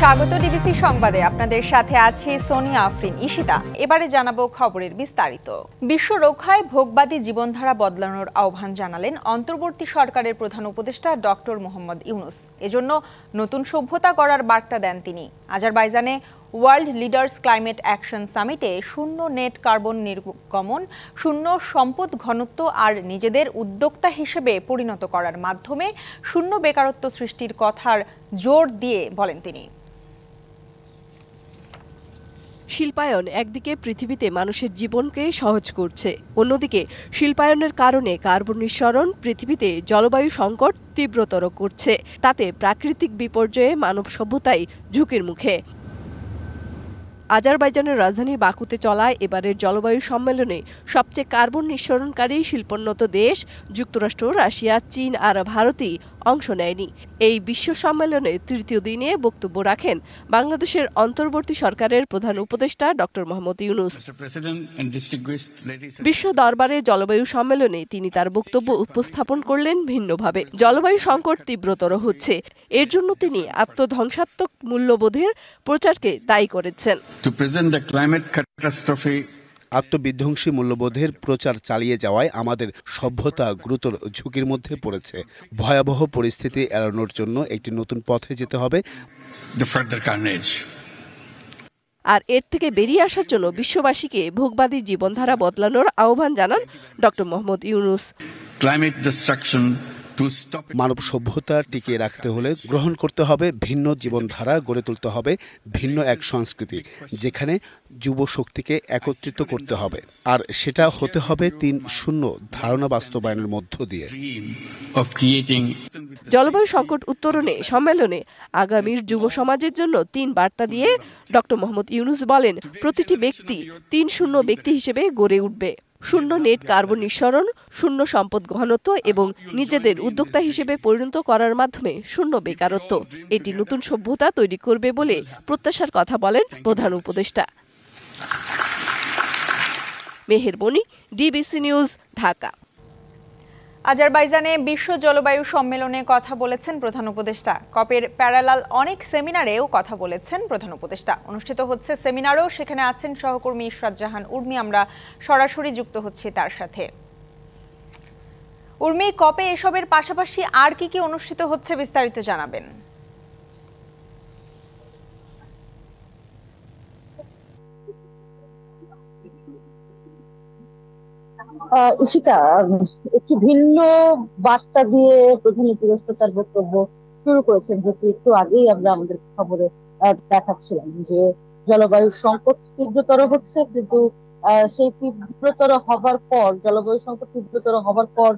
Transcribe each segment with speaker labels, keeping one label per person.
Speaker 1: স্বাগত ডিবিসি সংবাদে আপনাদের সাথে আছি সোনিয়া আফরিন ঈশিতা। এবারে জানাবো খবরের বিস্তারিত। বিশ্ব রক্ষায় ভোগবাদী জীবনধারা বদলানোর আহ্বান জানালেন অন্তর্বর্তী সরকারের প্রধান উপদেষ্টা ডক্টর মোহাম্মদ ইউনুস। এজন্য নতুন সভ্যতা গড়ার বার্তা দেন তিনি। আজারবাইজানে ওয়ার্ল্ড লিডার্স ক্লাইমেট অ্যাকশন সামিটে শূন্য নেট কার্বন নির্গমন, শূন্য সম্পদ ঘনত্ব আর নিজেদের উদ্যোক্তা হিসেবে পরিণত করার মাধ্যমে শূন্য বেকারত্ব সৃষ্টির কথার জোর দিয়ে বলেন তিনি।
Speaker 2: শিল্পায়ন একদিকে পৃথিবীতে মানুষের জীবনকে সহজ করছে, অন্যদিকে শিল্পায়নের কারণে কার্বন নিঃসরণ পৃথিবীতে জলবায়ু সংকট তীব্রতর করছে। তাতে প্রাকৃতিক বিপর্যয়ে মানব সভ্যতাই ঝুঁকির মুখে। আজারবাইজানের রাজধানী বাকুতে চলা এবারের জলবায়ু সম্মেলনে সবচেয়ে কার্বন নিঃসরণকারী শিল্পোন্নত দেশ যুক্তরাষ্ট্র, রাশিয়া, চীন আর ভারতই অংশ নেয়নি। এই বিশ্ব সম্মেলনে তৃতীয় দিনে বক্তব্য রাখেন বাংলাদেশের অন্তর্বর্তী সরকারের প্রধান উপদেষ্টা ডক্টর মোহাম্মদ ইউনুস। বিশ্ব দরবারে জলবায়ু সম্মেলনে তিনি তার বক্তব্য উপস্থাপন করলেন ভিন্নভাবে। জলবায়ু সংকট তীব্রতর হচ্ছে, এর জন্য তিনি আত্মধ্বংসাত্মক মূল্যবোধের প্রচারকে দায়ী করেছেন।
Speaker 3: আত্মবিধ্বংসী মূল্যবোধের প্রচার চালিয়ে যাওয়ায় আমাদের সভ্যতা গুরুতর ঝুঁকির মধ্যে পড়েছে। ভয়াবহ পরিস্থিতি এড়ানোর জন্য একটি নতুন পথে যেতে হবে।
Speaker 2: আর এর থেকে বেরিয়ে আসার জন্য বিশ্ববাসীকে ভোগবাদী জীবনধারা বদলানোর আহ্বান জানান ডক্টর মোহাম্মদ ইউনুস।
Speaker 3: মানব সভ্যতা টিকিয়ে রাখতে হলে গ্রহণ করতে হবে ভিন্ন জীবনধারা, গড়ে তুলতে হবে ভিন্ন এক সংস্কৃতি, যেখানে যুব শক্তিকে একত্রিত করতে হবে। আর সেটা হতে হবে ৩-০ ধারণা বাস্তবায়নের মধ্য দিয়ে।
Speaker 2: জলবায়ু সংকট উত্তরণে সম্মেলনে আগামীর যুব সমাজের জন্য ৩ বার্তা দিয়ে ডক্টর মোহাম্মদ ইউনুস বলেন, প্রতিটি ব্যক্তি ৩-০ ব্যক্তি হিসেবে গড়ে উঠবে। শূন্য নেট কার্বন নিঃসরণ, শূন্য সম্পদ ঘনত্ব এবং নিজেদের উদ্যোক্তা হিসেবে পরিণত করার মাধ্যমে শূন্য বেকারত্ব। এটি নতুন সভ্যতা তৈরি করবে বলে প্রত্যাশার কথা বলেন প্রধান উপদেষ্টা। মেহের বনি, ডিবিসি নিউজ, ঢাকা।
Speaker 1: আজারবাইজানে বিশ্ব জলবায়ু সম্মেলনে কথা বলেছেন প্রধান উপদেষ্টা। কপের প্যারালাল অনেক সেমিনারেও কথা বলেছেন প্রধান উপদেষ্টা। অনুষ্ঠিত হচ্ছে সেমিনারও, সেখানে আছেন সহকর্মী ইশরাত জাহান উর্মি। আমরা সরাসরি যুক্ত হচ্ছি তার সাথে। উর্মি, কপে এসবের পাশাপাশি আর কি কি অনুষ্ঠিত হচ্ছে বিস্তারিত জানাবেন।
Speaker 4: ঈশিতা, একটি ভিন্ন বার্তা দিয়ে প্রধান উপদেষ্টা তার বক্তব্য শুরু করেছেন, যেটি একটু আগেই আমরা আমাদের খবরে দেখাচ্ছিলাম যে জলবায়ু সংকট তীব্রতর হচ্ছে, কিন্তু সেই তীব্রতর হবার পর, জলবায়ু সংকট তীব্রতর হবার পর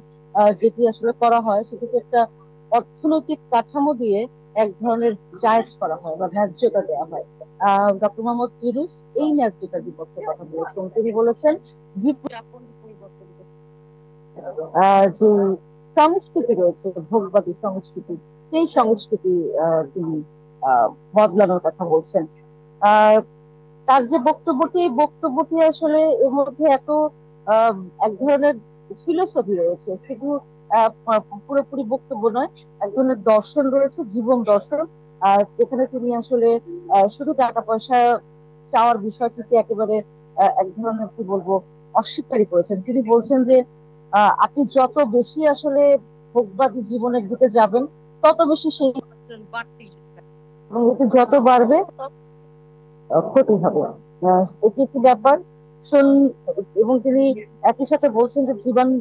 Speaker 4: যেটি আসলে করা হয় সেটিকে একটা অর্থনৈতিক কাঠামো দিয়ে এক ধরনের জায়েজ করা হয় বা ন্যায্যতা দেওয়া হয়। ডক্টর মোহাম্মদ ইউনুস এই ন্যায্যতার বিপক্ষে কথা বলেছেন। তিনি বলেছেন যে সংস্কৃতি রয়েছে, ভোগবাদী সংস্কৃতি, সেই সংস্কৃতি তিনি বদলানোর কথা বলছেন। তার যে বক্তব্যটি আসলে এর মধ্যে এত এক ধরনের ফিলোসফি রয়েছে, শুধু পুরোপুরি বক্তব্য নয়, এক ধরনের দর্শন রয়েছে, জীবন দর্শন। আর যেখানে তিনি আসলে শুধু টাকা পয়সা চাওয়ার বিষয়টিকে একেবারে এক ধরনের কি বলবো অস্বীকারই করেছেন। তিনি বলছেন যে আপনি যত বেশি আসলে ভোগবাদী জীবনের দিকে যাবেন তত বেশি সেই এবং এটি যত বাড়বে ক্ষতি হবে। এটি একটি ব্যাপার এবং তিনি একই সাথে বলছেন যে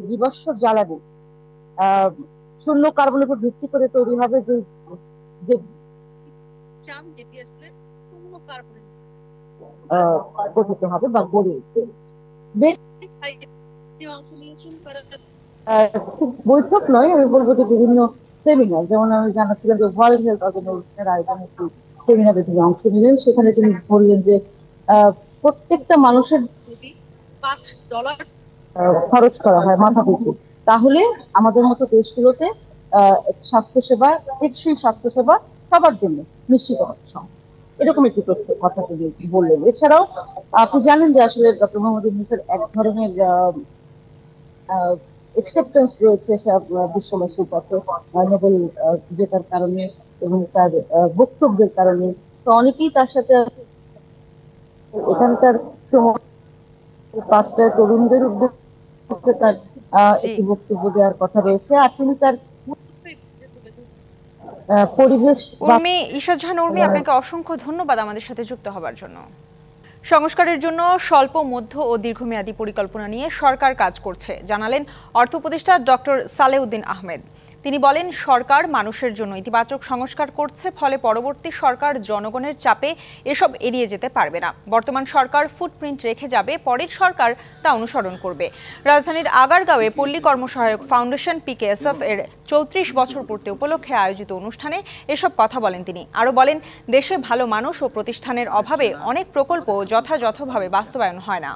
Speaker 4: জীবাশ্ম জ্বালানি শূন্য কার্বনের উপর ভিত্তি করে তৈরি হবে, যে গঠিত হবে বা গড়ে উঠবে। বৈঠক নয়, আমি বলবো যে বিভিন্ন সেমিনার, যেমন আমি জানাচ্ছিলাম যে ওয়ার্ল্ড হেলথ অর্গানাইজেশনের আয়োজনে একটি সেমিনারে তিনি অংশ নিলেন। সেখানে তিনি বললেন যে প্রত্যেকটা মানুষের $5 খরচ করা হয় মাথাপিছু, তাহলে আমাদের মতো দেশগুলোতে স্বাস্থ্যসেবা, টেকসই স্বাস্থ্যসেবা সবার জন্য নিশ্চিত হচ্ছে, এরকম একটি কথা তিনি বললেন। এছাড়াও আপনি জানেন যে আসলে ডক্টর মোহাম্মদ ইউনূসের এক ধরনের একসেপ্টেন্স রয়েছে বিশ্ববাসীর পক্ষে নোবেল জেতার কারণে এবং তার বক্তব্যের কারণে, তো অনেকেই তার সাথে এখানকার পাঁচটা তরুণদের উদ্যোগে তার একটি বক্তব্য দেওয়ার কথা রয়েছে। আর তিনি তার পরিবেশ
Speaker 1: উর্মি, ঈশা জাহান উর্মি, আপনাকে অসংখ্য ধন্যবাদ আমাদের সাথে যুক্ত হবার জন্য। সংস্কারের জন্য স্বল্প, মধ্য ও দীর্ঘমেয়াদী পরিকল্পনা নিয়ে সরকার কাজ করছে জানালেন অর্থ উপদেষ্টা ডক্টর সালেউদ্দিন আহমেদ। তিনি বলেন, সরকার মানুষের জন্য ইতিবাচক সংস্কার করছে, ফলে পরবর্তী সরকার জনগণের চাপে এসব এড়িয়ে যেতে পারবে না। বর্তমান সরকার ফুটপ্রিন্ট রেখে যাবে, পরের সরকার তা অনুসরণ করবে। রাজধানীর আগারগাঁওয়ে পল্লী কর্মসহায়ক ফাউন্ডেশন PKSF এর 34 বছর পূর্তি উপলক্ষে আয়োজিত অনুষ্ঠানে এসব কথা বলেন তিনি। আরও বলেন, দেশে ভালো মানুষ ও প্রতিষ্ঠানের অভাবে অনেক প্রকল্প যথাযথভাবে বাস্তবায়ন হয় না।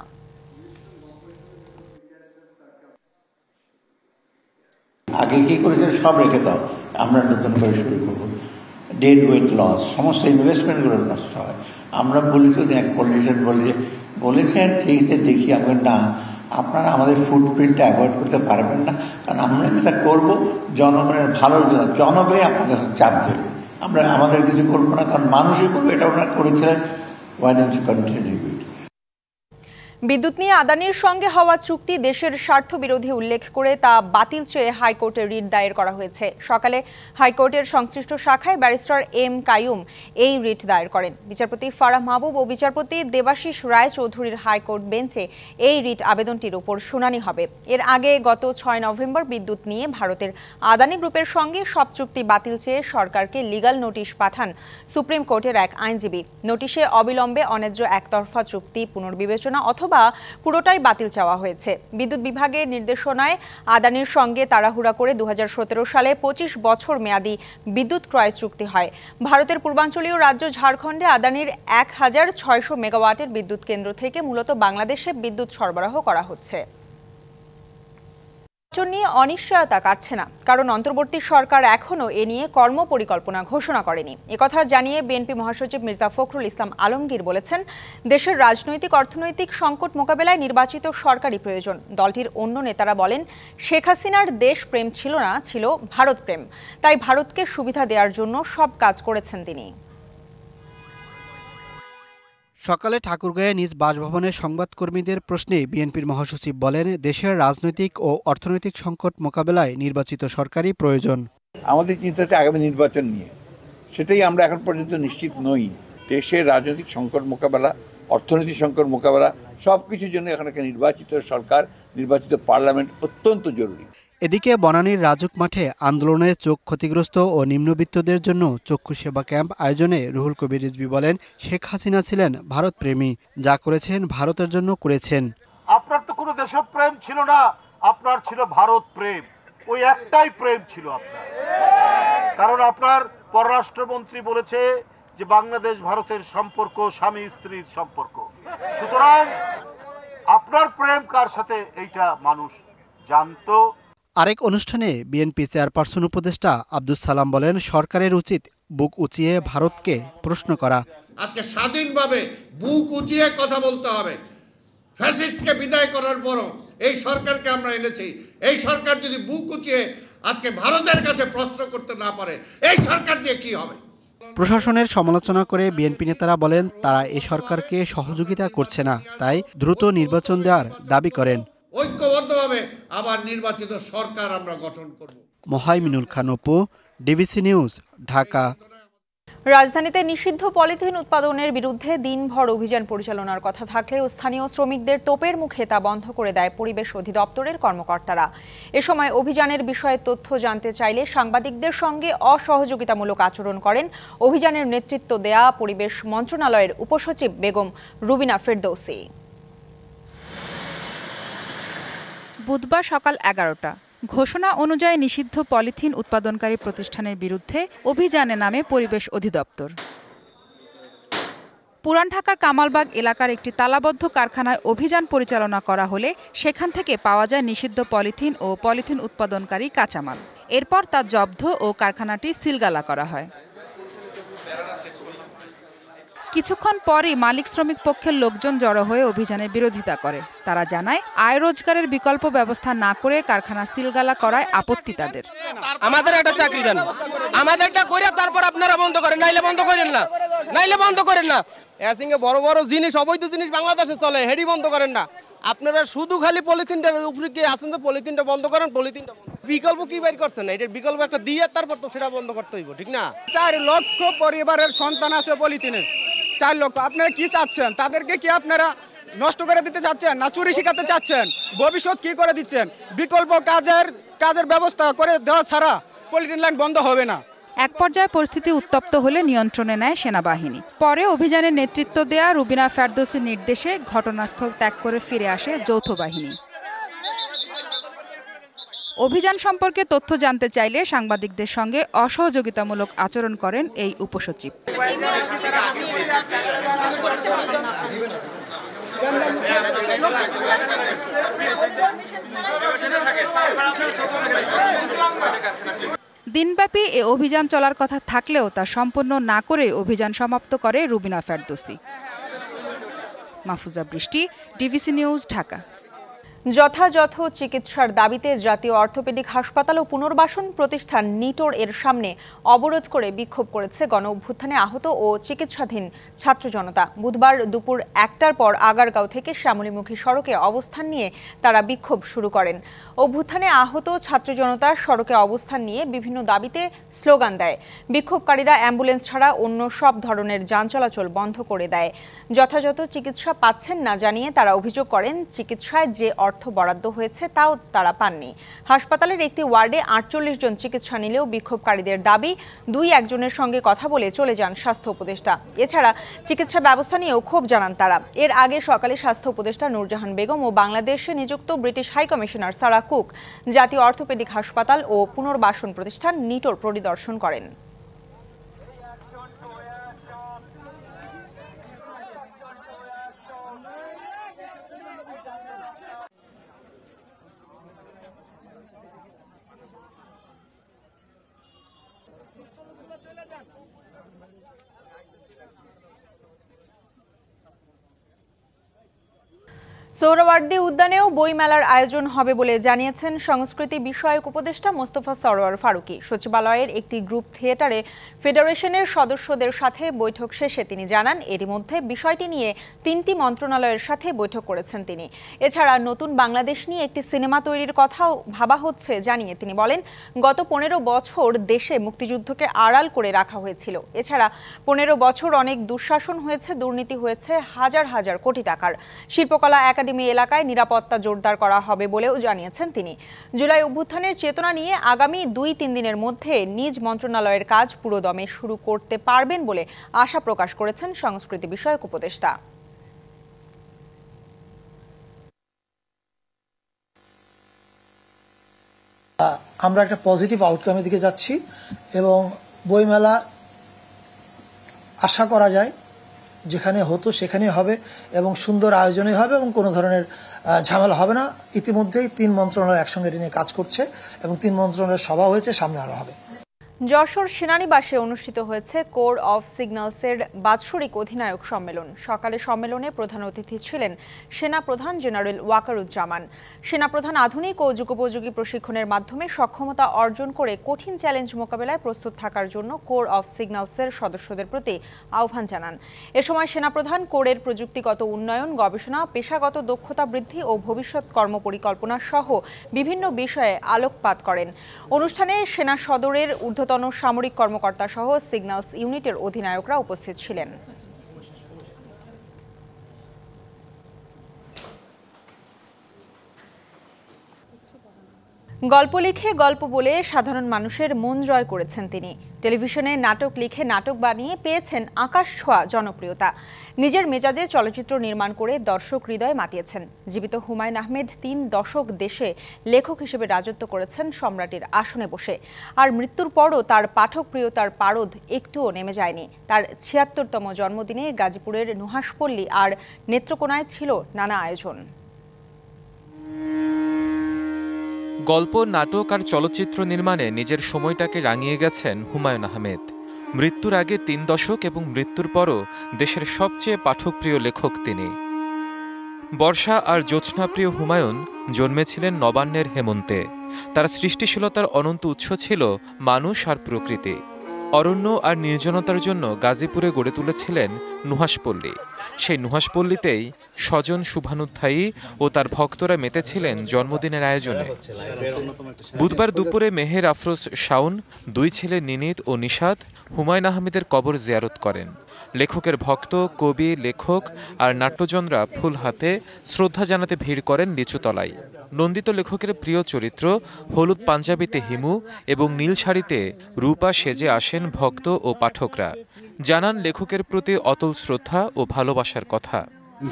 Speaker 5: আগে কি করেছে সব রেখে দাও, আমরা নতুন করে শুরু করবো। ডেড ওয়েট লস, সমস্ত ইনভেস্টমেন্টগুলো নষ্ট হয়। আমরা বলি তো এক পলিটিশিয়ান বলেছেন ঠিক আছে, দেখি আমরা না, আপনারা আমাদের ফুটপ্রিন্টটা অ্যাভয়েড করতে পারবেন না, কারণ আমরা যেটা করবো জনগণের ভালোর জন্য, জনগণই আপনাদের চাপ দেবে, আমরা আমাদের কিছু করবো না, কারণ মানুষই করবো। এটা ওনারা করেছিলেন। Why don't you continue it?
Speaker 1: বিদ্যুৎ নিয়ে আদানির সঙ্গে হওয়া চুক্তি দেশের স্বার্থ বিরোধী উল্লেখ করে তা বাতিল চেয়ে হাইকোর্টে রিট দায়ের করা হয়েছে। সকালে হাইকোর্টের সংশ্লিষ্ট শাখায় ব্যারিস্টার M কাইয়ুম এই রিট দায়ের করেন। বিচারপতি ফারাহ মাহবুব ও বিচারপতি দেবাশিস রায় চৌধুরীর হাইকোর্ট বেঞ্চে এই রিট আবেদনটির উপর শুনানি হবে। এর আগে গত 6 নভেম্বর বিদ্যুৎ নিয়ে ভারতের আদানি গ্রুপের সঙ্গে সব চুক্তি বাতিল চেয়ে সরকারকে লিগ্যাল নোটিশ পাঠান সুপ্রিম কোর্টের এক আইনজীবী। নোটিশে অবিলম্বে অন্যায্য একতরফা চুক্তি পুনর্বিবেচনা অথবা পুরোটাই বাতিল চাওয়া হয়েছে। বিদ্যুৎ বিভাগের নির্দেশনায় আদানির সঙ্গে তাড়াহুড়া করে 2017 সালে 25 বছর মেয়াদী বিদ্যুৎ ক্রয় চুক্তি হয়। ভারতের পূর্বাঞ্চলীয় রাজ্য ঝাড়খণ্ডে আদানির 1600 মেগাওয়াটের বিদ্যুৎ কেন্দ্র থেকে মূলত বাংলাদেশে বিদ্যুৎ সরবরাহ করা হচ্ছে। নিয়ে অনিশ্চয়তা কাটছে না, কারণ অন্তর্বর্তী সরকার এখনো এ নিয়ে কর্মপরিকল্পনা ঘোষণা করেনি। একথা জানিয়ে বিএনপি মহাসচিব মির্জা ফখরুল ইসলাম আলমগীর বলেছেন, দেশের রাজনৈতিক অর্থনৈতিক সংকট মোকাবেলায় নির্বাচিত সরকারই প্রয়োজন। দলটির অন্য নেতারা বলেন, শেখ হাসিনার দেশ প্রেম ছিল না, ছিল ভারত প্রেম। তাই ভারতকে সুবিধা দেওয়ার জন্য সব কাজ করেছেন তিনি।
Speaker 6: সকালে ঠাকুরগাঁয়ে নিজ বাসভবনে সংবাদকর্মীদের প্রশ্নে বিএনপির মহাসচিব বলেন, দেশের রাজনৈতিক ও অর্থনৈতিক সংকট মোকাবেলায় নির্বাচিত সরকারই প্রয়োজন।
Speaker 7: আমাদের চিন্তাতে আগামী নির্বাচন নিয়ে, সেটাই আমরা এখন পর্যন্ত নিশ্চিত নই। দেশের রাজনৈতিক সংকট মোকাবেলা, অর্থনৈতিক সংকট মোকাবেলা সব কিছুর জন্য এখন একটা নির্বাচিত সরকার, নির্বাচিত পার্লামেন্ট অত্যন্ত জরুরি।
Speaker 6: এদিকে বনানীর রাজুক মাঠে আন্দোলনে চোখ ক্ষতিগ্রস্ত ও নিম্নবিত্তদের জন্য চক্ষু সেবা ক্যাম্প আয়োজনে রুহুল কবির রিজভী বলেন, শেখ হাসিনা ছিলেন ভারত প্রেমী, যা করেছেন ভারতের জন্য করেছেন।
Speaker 8: আপনার তো কোনো দেশপ্রেম ছিল না, আপনার ছিল ভারত প্রেম। ওই একটাই প্রেম ছিল আপনার, কারণ আপনার পররাষ্ট্রমন্ত্রী বলেছে যে বাংলাদেশ ভারতের সম্পর্ক স্বামী স্ত্রীর সম্পর্ক। সুতরাং আপনার প্রেম কার সাথে এইটা মানুষ জানতো।
Speaker 6: আরেক অনুষ্ঠানে বিএনপি চেয়ারপারসন উপদেষ্টা আব্দুস সালাম বলেন, সরকারের উচিত বুক উঁচিয়ে ভারতকে প্রশ্ন করা।
Speaker 9: আজকে স্বাধীনভাবে বুক উঁচিয়ে কথা বলতে হবে। ফ্যাসিস্টকে বিদায় করার পরও এই সরকারকে আমরা এনেছি। এই সরকার যদি বুক উঁচিয়ে আজকে ভারতের কাছে প্রশ্ন করতে না পারে, এই সরকার দিয়ে কি হবে?
Speaker 6: প্রশাসনের সমালোচনা করে বিএনপি নেতারা বলেন, তারা এই সরকারকে সহযোগিতা করছে না, তাই দ্রুত নির্বাচন দেওয়ার দাবি করেন।
Speaker 9: ঐক্যবদ্ধভাবে আবার নির্বাচিত সরকার আমরা গঠন করব।
Speaker 6: Mohaiminul Khan Apu, DBC news, Dhaka.
Speaker 1: রাজধানীতে নিষিদ্ধ পলিথিন উৎপাদনের বিরুদ্ধে দিনভর অভিযান পরিচালনার কথা থাকলেও স্থানীয় শ্রমিকদের তোপের মুখে তা বন্ধ করে দেয় পরিবেশ অধিদপ্তরের কর্মকর্তারা। এ সময় অভিযানের বিষয়ে তথ্য জানতে চাইলে সাংবাদিকদের সঙ্গে অসহযোগিতামূলক আচরণ করেন অভিযানের নেতৃত্ব দেয়া পরিবেশ মন্ত্রণালয়ের উপসচিব বেগম রুবিনা ফেরদৌসি।
Speaker 10: বুধবার সকাল 11টা ঘোষণা অনুযায়ী নিষিদ্ধ পলিথিন উৎপাদনকারী প্রতিষ্ঠানের বিরুদ্ধে অভিযানে নামে পরিবেশ অধিদপ্তর। পুরান ঢাকার কামালবাগ এলাকার একটি তালাবদ্ধ কারখানায় অভিযান পরিচালনা করা হলে সেখান থেকে পাওয়া যায় নিষিদ্ধ পলিথিন ও পলিথিন উৎপাদনকারী কাঁচামাল। এরপর তা জব্দ ও কারখানাটি সিলগালা করা হয়। কিছুক্ষণ পরই মালিক শ্রমিক পক্ষের লোকজন জড়ো হয়ে অভিযানের বিরোধিতা করে। তারা জানায়, আয় রোজগারের বিকল্প ব্যবস্থা না করে কারখানা সিলগালা করায় আপত্তি তাদের।
Speaker 11: আমাদের একটা চাকরি দেন, আমাদেরটা করে তারপর আপনারা বন্ধ করেন, নাইলে বন্ধ করেন না, নাইলে বন্ধ করেন না। এসিংয়ে বড় বড় জিনিস, অবৈধ জিনিস বাংলাদেশে চলে, হেডি বন্ধ করেন না। আপনারা শুধু খালি পলিথিনটার উপরে কি আসেন যে পলিথিনটা বন্ধ করেন, পলিথিনটা বিকল্প কি বের করছেন না, এটার বিকল্প একটা দিয়ে তারপর তো সেটা বন্ধ করতে হইব, ঠিক না?
Speaker 12: 4 লক্ষ পরিবারের সন্তান আছে পলিথিনের, 4 লক্ষ। আপনারা কি চাচ্ছেন? তাদেরকে কি আপনারা নষ্ট করে দিতে চাচ্ছেন না চুরি শিখাতে চাচ্ছেন? ভবিষ্যৎ কি করে দিচ্ছেন? বিকল্প কাজের ব্যবস্থা করে দেওয়া ছাড়া পলিথিন লাইন বন্ধ হবে না।
Speaker 10: এক পর্যায়ে পরিস্থিতি উত্তপ্ত হলে নিয়ন্ত্রণে নেয় সেনাবাহিনী। পরে অভিযানের নেতৃত্ব দেয়া রুবিনা ফেরদৌসীর নির্দেশে ঘটনাস্থল ত্যাগ করে ফিরে আসে যৌথ বাহিনী। অভিযান সম্পর্কে তথ্য জানতে চাইলে সাংবাদিকদের সঙ্গে অসহযোগিতামূলক আচরণ করেন এই উপসচিব। দিনব্যাপী এ অভিযান চলার কথা থাকলেও তা সম্পন্ন না করে অভিযান সমাপ্ত করে রুবিনা ফেরদৌসী। মাহফুজা বৃষ্টি, ডিভিসি নিউজ, ঢাকা।
Speaker 1: যথাযথ চিকিৎসার দাবিতে জাতীয় অর্থোপেডিক হাসপাতাল ও পুনর্বাসন প্রতিষ্ঠান নিটোর এর সামনে অবরোধ করে বিক্ষোভ করেছে গণ অভ্যুত্থানে আহত ও চিকিৎসাধীন ছাত্র জনতা। বুধবার দুপুর 1টার পর আগারগাঁও থেকে শ্যামলীমুখী সড়কে অবস্থান নিয়ে তারা বিক্ষোভ শুরু করেন। অভ্যুত্থানে আহত ছাত্র জনতা সড়কে অবস্থান নিয়ে বিভিন্ন দাবিতে স্লোগান দেয়। বিক্ষোভকারীরা অ্যাম্বুলেন্স ছাড়া অন্য সব ধরনের যান চলাচল বন্ধ করে দেয়। যথাযথ চিকিৎসা পাচ্ছেন না জানিয়ে তারা অভিযোগ করেন, চিকিৎসায় যে অর্থ বরাদ্দ হয়েছে তাও তারা পাননি। হাসপাতালের একটি ওয়ার্ডে 48 জন চিকিৎসা নিলেও বিক্ষোভকারীদের দাবি 2-1 সঙ্গে কথা বলে চলে যান স্বাস্থ্য উপদেষ্টা। এছাড়া চিকিৎসা ব্যবস্থা নিয়েও ক্ষোভ জানান তারা। এর আগে সকালে স্বাস্থ্য উপদেষ্টা নূরজাহান বেগম ও বাংলাদেশে নিযুক্ত British high commissioner Sarah Cook জাতীয় অর্থোপেডিক হাসপাতাল ও পুনর্বাসন প্রতিষ্ঠান নিটোর পরিদর্শন করেন। সোহরাওয়ার্দী উদ্যানেও বইমেলার আয়োজন হবে বলে জানিয়েছেন সংস্কৃতি বিষয়ক উপদেষ্টা মোস্তফা সরোয়ার ফারুকী। সচিবালয়ের একটি গ্রুপ থিয়েটারে ফেডারেশনের সদস্যদের সাথে বৈঠক শেষে তিনি জানান, এরই মধ্যে বিষয়টি নিয়ে 3টি মন্ত্রণালয়ের সাথে বৈঠক করেছেন তিনি। এছাড়া নতুন বাংলাদেশ নিয়ে একটি সিনেমা তৈরির কথাও ভাবা হচ্ছে জানিয়ে তিনি বলেন, গত 15 বছর দেশে মুক্তিযুদ্ধকে আড়াল করে রাখা হয়েছিল। এছাড়া 15 বছর অনেক দুঃশাসন হয়েছে, দুর্নীতি হয়েছে হাজার হাজার কোটি টাকার। শিল্পকলা একাডেমি এলাকায় নিরাপত্তা জোরদার করা হবে বলেও জানিয়েছেন তিনি। জুলাই অভ্যুত্থানের চেতনা নিয়ে আগামী 2-3 দিনের মধ্যে নিজ মন্ত্রণালয়ের কাজ পুরোদমে শুরু করতে পারবেন বলে আশা প্রকাশ করেছেন সংস্কৃতি বিষয়ক উপদেষ্টা।
Speaker 13: আমরা একটা পজিটিভ আউটকামের দিকে যাচ্ছি এবং বইমেলা আশা করা যায় যেখানে হতো সেখানেই হবে এবং সুন্দর আয়োজনই হবে এবং কোনো ধরনের ঝামেলা হবে না। ইতিমধ্যেই 3 মন্ত্রণালয় একসঙ্গে নিয়ে কাজ করছে এবং 3 মন্ত্রণালয়ের সভা হয়েছে, সামনে আরো হবে।
Speaker 1: যশোর সেনানিবাসে অনুষ্ঠিত হয়েছে কোর অফ সিগন্যালসের বাৎসরিক অধিনায়ক সম্মেলন। সকালে সম্মেলনে প্রধান অতিথি ছিলেন সেনাপ্রধান জেনারেল ওয়াকারুজ্জামান। সেনাপ্রধান আধুনিক ও যুগোপযোগী প্রশিক্ষণের মাধ্যমে সক্ষমতা অর্জন করে কঠিন চ্যালেঞ্জ মোকাবেলায় প্রস্তুত থাকার জন্য কোর অফ সিগন্যালসের সদস্যদের প্রতি আহ্বান জানান। এ সময় সেনাপ্রধান কোরের প্রযুক্তিগত উন্নয়ন, গবেষণা, পেশাগত দক্ষতা বৃদ্ধি ও ভবিষ্যৎ কর্মপরিকল্পনা সহ বিভিন্ন বিষয়ে আলোকপাত করেন। অনুষ্ঠানে সেনা সদরের ঊর্ধ্বতন সামরিক কর্মকর্তা সহ সিগন্যালস ইউনিটের অধিনায়করা উপস্থিত ছিলেন। গল্প লিখে গল্প বলে সাধারণ মানুষের মন জয় করেছেন তিনি। টেলিভিশনে নাটক লিখে নাটক বানিয়ে পেয়েছেন আকাশ ছোঁয়া জনপ্রিয়তা। নিজের মেজাজে চলচ্চিত্র নির্মাণ করে দর্শক হৃদয় মাতিয়েছেন। জীবিত হুমায়ুন আহমেদ 3 দশক দেশে লেখক হিসেবে রাজত্ব করেছেন সম্রাটের আসনে বসে। আর মৃত্যুর পরও তার পাঠকপ্রিয়তার পারদ একটুও নেমে যায়নি। তার 76তম জন্মদিনে গাজীপুরের নুহাশপল্লী আর নেত্রকোনায় ছিল নানা আয়োজন।
Speaker 14: গল্প, নাটক আর চলচ্চিত্র নির্মাণে নিজের সময়টাকে রাঙিয়ে গেছেন হুমায়ুন আহমেদ। মৃত্যুর আগে 3 দশক এবং মৃত্যুর পরও দেশের সবচেয়ে পাঠকপ্রিয় লেখক তিনি। বর্ষা আর জ্যোৎস্নাপ্রিয় হুমায়ুন জন্মেছিলেন নবান্নের হেমন্তে। তার সৃষ্টিশীলতার অনন্ত উৎস ছিল মানুষ আর প্রকৃতি। অরণ্য আর নির্জনতার জন্য গাজীপুরে গড়ে তুলেছিলেন নুহাশপল্লী। সেই নুহাশপল্লীতেই স্বজন শুভানুধ্যায়ী ও তার ভক্তরা মেতেছিলেন জন্মদিনের আয়োজনে। বুধবার দুপুরে মেহের আফরোজ শাওন, 2 ছেলে নিনিত ও নিশাত হুমায়ুন আহমেদের কবর জিয়ারত করেন। লেখকের ভক্ত, কবি, লেখক আর নাট্যজনরা ফুল হাতে শ্রদ্ধা জানাতে ভিড় করেন লিচুতলায়। নন্দিত লেখকের প্রিয় চরিত্র হলুদ পাঞ্জাবিতে হিমু এবং নীল শাড়িতে রূপা সেজে আসেন ভক্ত ও পাঠকরা। জানান লেখকের প্রতি অতল শ্রদ্ধা ও ভালোবাসার কথা।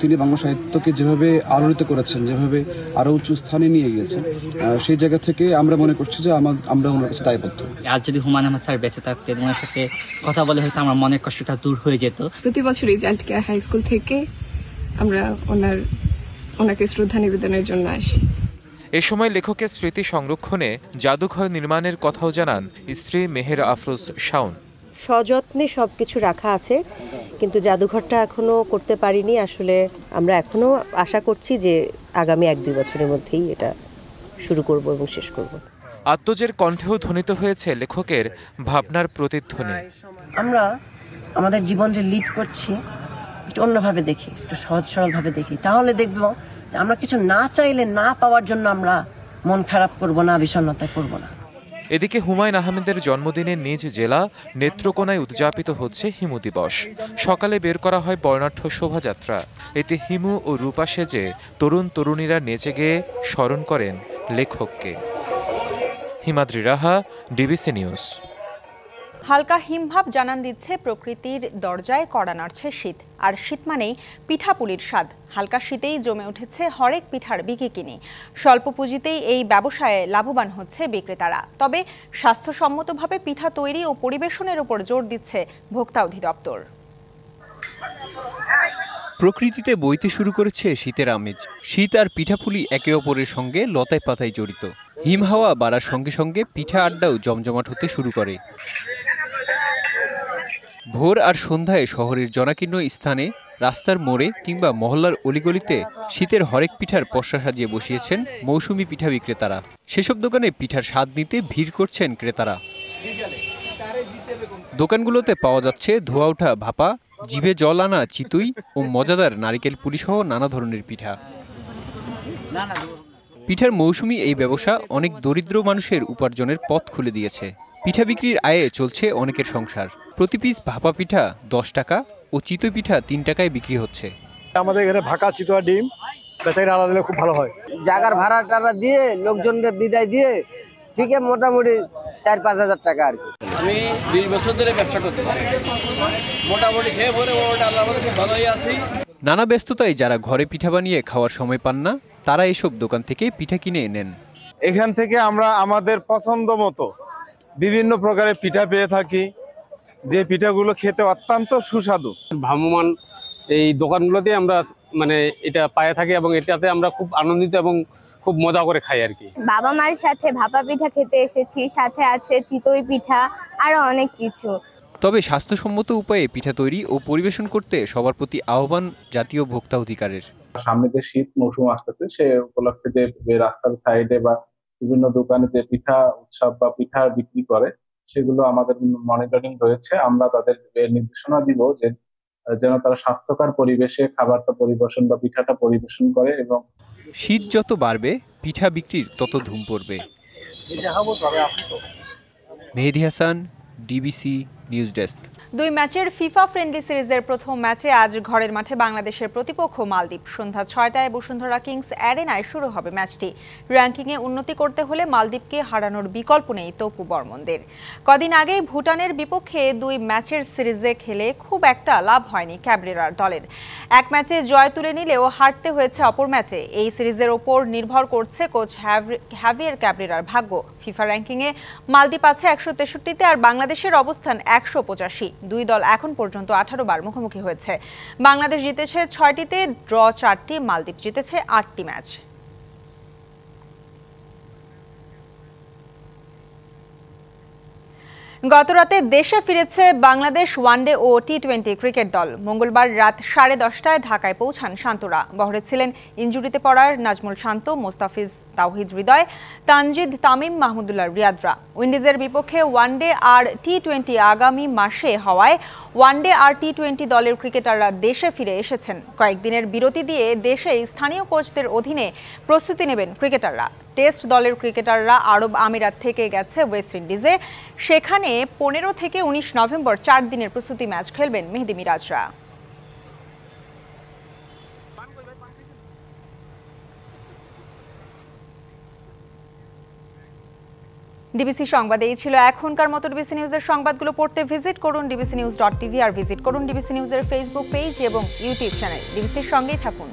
Speaker 15: তিনি বাংলা সাহিত্যকে যেভাবে আলোড়িত করেছেন, যেভাবে আরো উঁচু স্থানে নিয়ে গিয়েছেন, সেই জায়গা থেকে আমরা মনে করছি যে আমরা ওনার কাছে দায়বদ্ধ।
Speaker 16: আজ যদি হুমায়ুন আহমেদ স্যার বেঁচে থাকতেন, ওনার সাথে কথা বলে হয়তো আমার মনের কষ্টটা দূর হয়ে যেত।
Speaker 17: প্রতি বছর রিজাল্ট কেয়ার হাই স্কুল থেকে আমরা ওনাকে শ্রদ্ধা নিবেদনের জন্য আসি।
Speaker 14: এ সময় লেখকের স্মৃতি সংরক্ষণে জাদুঘর নির্মাণের কথাও জানান স্ত্রী মেহের আফরোজ শাওন।
Speaker 18: সযত্নে সবকিছু রাখা আছে, কিন্তু জাদুঘরটা এখনো করতে পারিনি। আসলে আমরা এখনো আশা করছি যে আগামী 1-2 বছরের মধ্যেই এটা শুরু করব এবং শেষ করব।
Speaker 14: আত্মজের কণ্ঠেও ধ্বনিত হয়েছে লেখকের ভাবনার প্রতিধ্বনি।
Speaker 19: আমরা আমাদের জীবন যে লিড করছি একটু অন্যভাবে দেখি, একটু সহজ সরলভাবে দেখি, তাহলে দেখব যে আমরা কিছু না চাইলে না পাওয়ার জন্য আমরা মন খারাপ করব না, বিষণ্ণতায় করব না।
Speaker 14: এদিকে হুমায়ুন আহমেদের জন্মদিনে নিজ জেলা নেত্রকোনায় উদযাপিত হচ্ছে হিমু দিবস। সকালে বের করা হয় বর্ণাঢ্য শোভাযাত্রা। এতে হিমু ও রূপা সেজে তরুণ তরুণীরা নেচে গেয়ে স্মরণ করেন লেখককে। হিমাদ্রি রাহা, ডিবিসি নিউজ।
Speaker 1: হালকা হিমভাব জানান দিচ্ছে প্রকৃতির দরজায় কড়া নাড়ছে শীত। আর শীত মানেই পিঠাপুলির স্বাদ। হালকা শীতেই জমে উঠেছে হরেক পিঠার বিকিকিনি। স্বল্প পুঁজিতেই এই ব্যবসায়ে লাভবান হচ্ছে বিক্রেতারা। তবে স্বাস্থ্যসম্মতভাবে পিঠা তৈরি ও পরিবেশনের উপর জোর দিচ্ছে ভোক্তা অধিদপ্তর।
Speaker 20: প্রকৃতিতে বইতে শুরু করেছে শীতের আমেজ। শীত আর পিঠাপুলি একে অপরের সঙ্গে লতায় পাতায় জড়িত। হিম হাওয়া বাড়ার সঙ্গে সঙ্গে পিঠা আড্ডাও জমজমাট হতে শুরু করে। ভোর আর সন্ধ্যায় শহরের জনাকীর্ণ স্থানে, রাস্তার মোড়ে কিংবা মহল্লার অলিগলিতে শীতের হরেক পিঠার পসরা সাজিয়ে বসিয়েছেন মৌসুমি পিঠা বিক্রেতারা। সেসব দোকানে পিঠার স্বাদ নিতে ভিড় করছেন ক্রেতারা। দোকানগুলোতে পাওয়া যাচ্ছে ধোয়া ওঠা ভাপা, জিভে জল আনা চিতুই ও মজাদার নারিকেল পুলি সহ নানা ধরনের পিঠা। পিঠার মৌসুমি এই ব্যবসা অনেক দরিদ্র মানুষের উপার্জনের পথ খুলে দিয়েছে। পিঠা বিক্রির আয়ে চলছে অনেকের সংসার। প্রতি পিস ভাপা পিঠা 10 টাকা ও চিতই পিঠা 3 টাকায় বিক্রি হচ্ছে।
Speaker 21: আমাদের এখানে ভাকা চিতোয়া ডিম বেচাকেনা আলাদা দিলে খুব ভালো হয়।
Speaker 22: জায়গার ভাড়া টাড়া দিয়ে লোকজনকে বিদায় দিয়ে ঠিক মোটামুটি 4-5 হাজার টাকা আর কি।
Speaker 23: আমি 20 বছর ধরে ব্যবসা করতেছি, মোটামুটি খেয়ে পরে খুব ভালোই আছি।
Speaker 20: নানা ব্যস্ততায় যারা ঘরে পিঠা বানিয়ে খাওয়ার সময় পান না, তারা এসব দোকান থেকে পিঠা কিনে নেন।
Speaker 21: এখান থেকে আমরা আমাদের পছন্দ মতো বিভিন্ন প্রকারের পিঠা পেয়ে থাকি, যে পিঠাগুলো খেতে অত্যন্ত সুস্বাদু।
Speaker 24: ভ্রাম্যমান এই দোকানগুলোতে আমরা এটা পায়ে থাকি এবং এটাতে আমরা খুব আনন্দিত এবং খুব মজা করে খাই আর কি।
Speaker 25: বাবা মার সাথে ভাপা পিঠা খেতে এসেছি, সাথে আছে চিতই পিঠা আরো অনেক কিছু।
Speaker 20: তবে স্বাস্থ্যসম্মত উপায়ে পিঠা তৈরি ও পরিবেশন করতে সবার প্রতি আহ্বান জাতীয় ভোক্তা অধিকারের।
Speaker 26: সামনে যে শীত মৌসুম আসতেছে, সে উপলক্ষে যে রাস্তার সাইডে বা বিভিন্ন দোকানে যে পিঠা উৎসব বা পিঠা বিক্রি করে, সেগুলো আমাদের মনিটরিং রয়েছে। আমরা তাদের নির্দেশনা দিব যে যেন তারা স্বাস্থ্যকর পরিবেশে খাবারটা পরিবেশন বা পিঠাটা পরিবেশন করে। এবং
Speaker 20: শীত যত বাড়বে পিঠা বিক্রির তত ধুম পড়বে। মেহেদী হাসান, ডিবিসি নিউজ ডেস্ক।
Speaker 1: 2 ম্যাচের ফিফা ফ্রেন্ডলি সিরিজের প্রথম ম্যাচে আজ ঘরের মাঠে বাংলাদেশের প্রতিপক্ষ মালদ্বীপ। সন্ধ্যা 6টায় বসুন্ধরা কিংস অ্যারেনায় শুরু হবে ম্যাচটি। র্যাঙ্কিংয়ে উন্নতি করতে হলে মালদ্বীপকে হারানোর বিকল্প নেই তপু বর্মনদের। কদিন আগেই ভুটানের বিপক্ষে 2 ম্যাচের সিরিজে খেলে খুব একটা লাভ হয়নি ক্যাবরেরার দলের। এক ম্যাচে জয় তুলে নিলেও হারতে হয়েছে অপর ম্যাচে। এই সিরিজের ওপর নির্ভর করছে কোচ হ্যাভিয়ার ক্যাবরেরার ভাগ্য। ফিফা র্যাঙ্কিংয়ে মালদ্বীপ আছে 163তে আর বাংলাদেশের অবস্থান 185। 2 দল এখন পর্যন্ত 18 বার মুখোমুখি হয়েছে। বাংলাদেশ জিতেছে 6টিতে, ড্র 4টি, মালদ্বীপ জিতেছে 8টি ম্যাচ। গতরাতে দেশে ফিরেছে বাংলাদেশ ওয়ানডে ও টি-20 ক্রিকেট দল। মঙ্গলবার রাত 10:30টায় ঢাকায় পৌঁছান শান্তরা। বহরে ছিলেন ইনজুরিতে পড়ার নাজমুল শান্ত, মোস্তাফিজ, তাওহিদ হৃদয়, তানজিদ তামিম, মাহমুদুল্লাহ রিয়াদরা। উইন্ডিজের বিপক্ষে ওয়ানডে আর টি-20 আগামী মাসে হওয়ায় ওয়ানডে আর টি-20 দলের ক্রিকেটাররা দেশে ফিরে এসেছেন। কয়েকদিনের বিরতি দিয়ে দেশে স্থানীয় কোচদের অধীনে প্রস্তুতি নেবেন ক্রিকেটাররা। টেস্ট দলের ক্রিকেটাররা আরব আমিরাত থেকে গেছে ওয়েস্ট ইন্ডিজে। সেখানে 15 থেকে 19 নভেম্বর 4 দিনের প্রস্তুতি ম্যাচ খেলবেন মেহেদী মিরাজরা। ডিবিসি সংবাদ এই ছিল এখনকার মতো। ডিবিসি নিউজের সংবাদগুলো পড়তে ভিজিট করুন dbcnews.tv আর ভিজিট করুন ডিবিসি নিউজের ফেসবুক পেজ এবং ইউটিউব চ্যানেল। ডিবিসির সঙ্গেই থাকুন।